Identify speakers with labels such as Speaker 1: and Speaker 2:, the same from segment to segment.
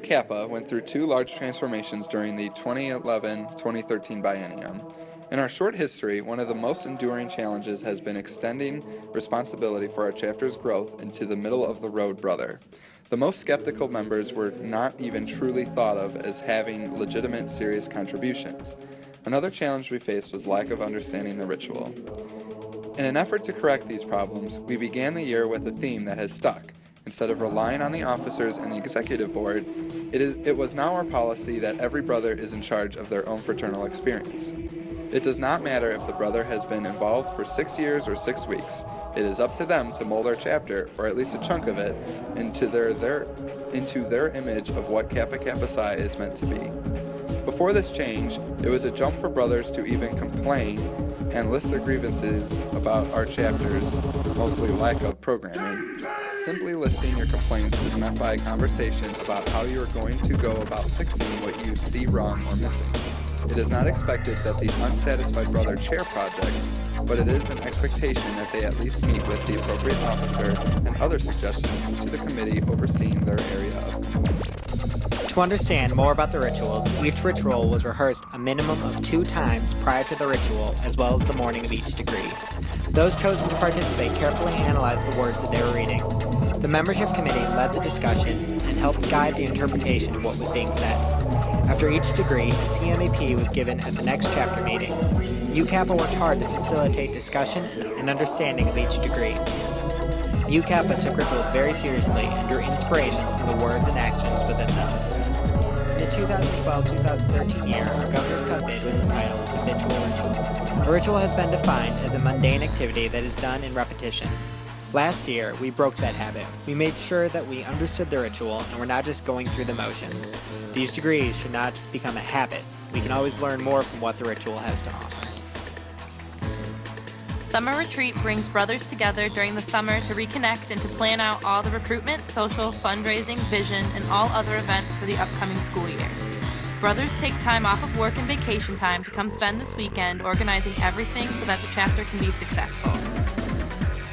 Speaker 1: Kappa went through two large transformations during the 2011-2013 biennium. In our short history, one of the most enduring challenges has been extending responsibility for our chapter's growth into the middle-of-the-road brother. The most skeptical members were not even truly thought of as having legitimate, serious contributions. Another challenge we faced was lack of understanding the ritual. In an effort to correct these problems, we began the year with a theme that has stuck. Instead of relying on the officers and the executive board, it was now our policy that every brother is in charge of their own fraternal experience. It does not matter if the brother has been involved for 6 years or 6 weeks. It is up to them to mold our chapter, or at least a chunk of it, into their image of what Kappa Kappa Psi is meant to be. Before this change, it was a jump for brothers to even complain and list their grievances about our chapter's mostly lack of programming. Simply listing your complaints is meant by a conversation about how you are going to go about fixing what you see wrong or missing. It is not expected that the unsatisfied brother chair projects, but it is an expectation that they at least meet with the appropriate officer and other suggestions to the committee overseeing their area of complaint.
Speaker 2: To understand more about the rituals, each ritual was rehearsed a minimum of 2 times prior to the ritual, as well as the morning of each degree. Those chosen to participate carefully analyzed the words that they were reading. The membership committee led the discussion and helped guide the interpretation of what was being said. After each degree, a CMAP was given at the next chapter meeting. UKappa worked hard to facilitate discussion and understanding of each degree. UKappa took rituals very seriously and drew inspiration from the words and actions within them. In the 2012-2013 year, our Governor's Cup bid was entitled Habitual Ritual. A ritual has been defined as a mundane activity that is done in repetition. Last year, we broke that habit. We made sure that we understood the ritual and we're not just going through the motions. These degrees should not just become a habit. We can always learn more from what the ritual has to offer.
Speaker 3: Summer Retreat brings brothers together during the summer to reconnect and to plan out all the recruitment, social, fundraising, vision, and all other events for the upcoming school year. Brothers take time off of work and vacation time to come spend this weekend organizing everything so that the chapter can be successful.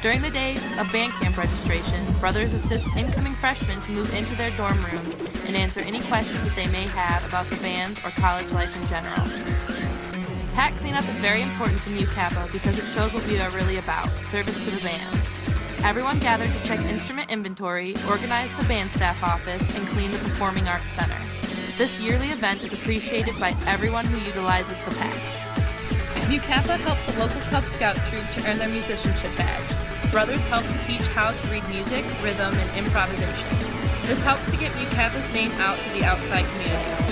Speaker 3: During the day of band camp registration, brothers assist incoming freshmen to move into their dorm rooms and answer any questions that they may have about the bands or college life in general. PAC Clean-Up is very important to UKappa because it shows what we are really about, service to the bands. Everyone gathered to check instrument inventory, organize the band staff office, and clean the Performing Arts Center. This yearly event is appreciated by everyone who utilizes the PAC. UKappa helps a local Cub Scout troop to earn their musicianship badge. Brothers help to teach how to read music, rhythm, and improvisation. This helps to get UKappa's name out to the outside community.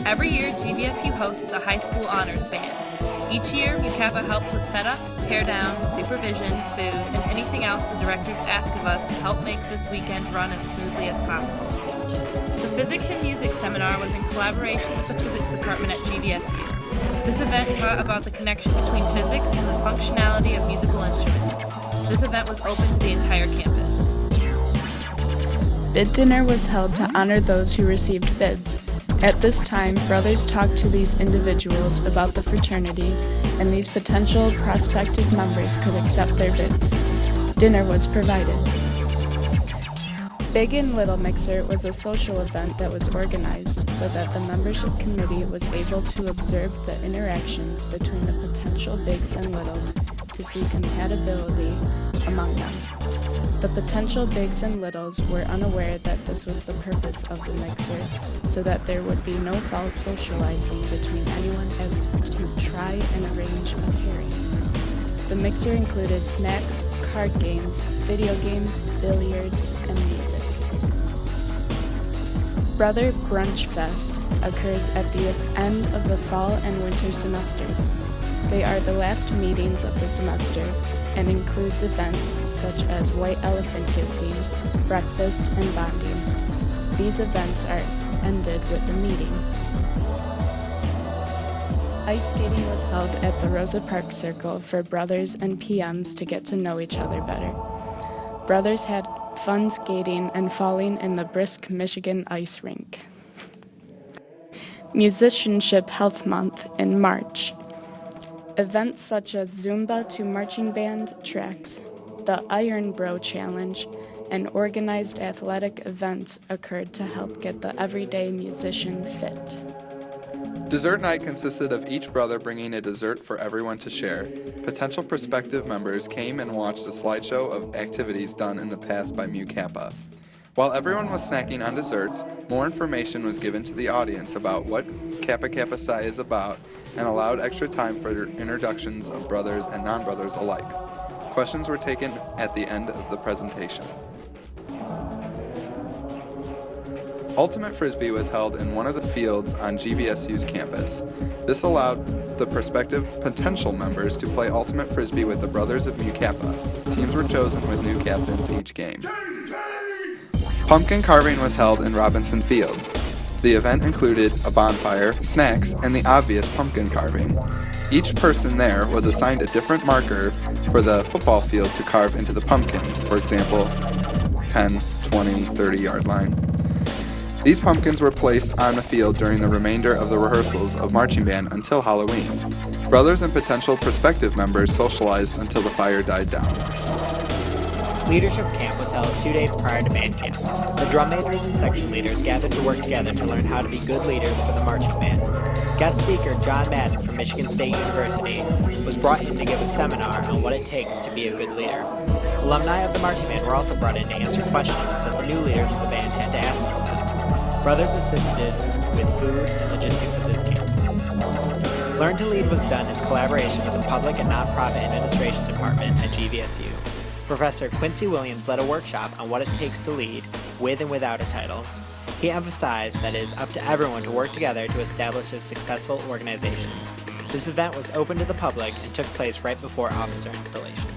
Speaker 3: Every year, GVSU hosts a high school honors band. Each year, UKappa helps with setup, tear down, supervision, food, and anything else the directors ask of us to help make this weekend run as smoothly as possible. The Physics and Music Seminar was in collaboration with the Physics Department at GVSU. This event taught about the connection between physics and the functionality of musical instruments. This event was open to the entire campus.
Speaker 4: Bid dinner was held to honor those who received bids. At this time, brothers talked to these individuals about the fraternity, and these potential prospective members could accept their bids. Dinner was provided. Big and Little Mixer was a social event that was organized so that the membership committee was able to observe the interactions between the potential bigs and littles to see compatibility among them. The potential bigs and littles were unaware that this was the purpose of the mixer, so that there would be no false socializing between anyone as to try and arrange a pairing. The mixer included snacks, card games, video games, billiards, and music. Brother Brunchfeast occurs at the end of the fall and winter semesters. They are the last meetings of the semester and includes events such as white elephant gifting, breakfast, and bonding. These events are ended with a meeting. Ice skating was held at the Rosa Park Circle for brothers and PMs to get to know each other better. Brothers had fun skating and falling in the brisk Michigan ice rink. Musicianship Health Month in March. Events such as Zumba to marching band tracks, the Iron Bro Challenge, and organized athletic events occurred to help get the everyday musician fit.
Speaker 1: Dessert night consisted of each brother bringing a dessert for everyone to share. Potential prospective members came and watched a slideshow of activities done in the past by Mu Kappa. While everyone was snacking on desserts, more information was given to the audience about what Kappa Kappa Psi is about and allowed extra time for introductions of brothers and non-brothers alike. Questions were taken at the end of the presentation. Ultimate Frisbee was held in one of the fields on GVSU's campus. This allowed the prospective potential members to play Ultimate Frisbee with the brothers of Mu Kappa. Teams were chosen with new captains each game. Pumpkin carving was held in Robinson Field. The event included a bonfire, snacks, and the obvious pumpkin carving. Each person there was assigned a different marker for the football field to carve into the pumpkin, for example, 10, 20, 30-yard line. These pumpkins were placed on the field during the remainder of the rehearsals of marching band until Halloween. Brothers and potential prospective members socialized until the fire died down.
Speaker 2: Leadership camp was held 2 days prior to band camp. The drum majors and section leaders gathered to work together to learn how to be good leaders for the marching band. Guest speaker John Madden from Michigan State University was brought in to give a seminar on what it takes to be a good leader. Alumni of the marching band were also brought in to answer questions that the new leaders of the band had to ask them. Brothers assisted with food and logistics of this camp. Learn to Lead was done in collaboration with the Public and Nonprofit Administration Department at GVSU. Professor Quincy Williams led a workshop on what it takes to lead, with and without a title. He emphasized that it is up to everyone to work together to establish a successful organization. This event was open to the public and took place right before officer installation.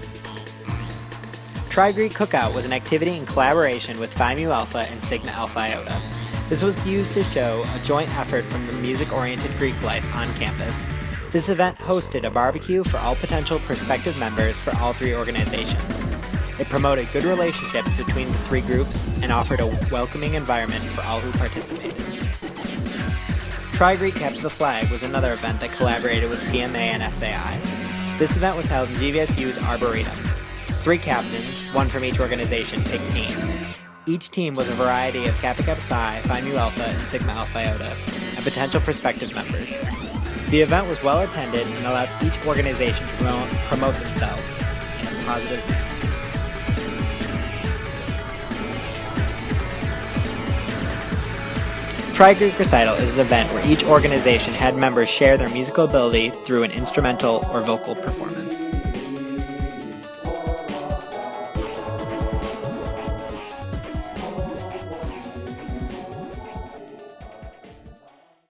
Speaker 2: Tri-Greek Cookout was an activity in collaboration with Phi Mu Alpha and Sigma Alpha Iota. This was used to show a joint effort from the music-oriented Greek life on campus. This event hosted a barbecue for all potential prospective members for all three organizations. It promoted good relationships between the three groups and offered a welcoming environment for all who participated. Tri-Greek Capture the Flag was another event that collaborated with PMA and SAI. This event was held in GVSU's Arboretum. 3 captains, one from each organization, picked teams. Each team was a variety of Kappa Kappa Psi, Phi Mu Alpha, and Sigma Alpha Iota, and potential prospective members. The event was well attended and allowed each organization to promote themselves in a positive manner. Tri-Greek Recital is an event where each organization had members share their musical ability through an instrumental or vocal performance.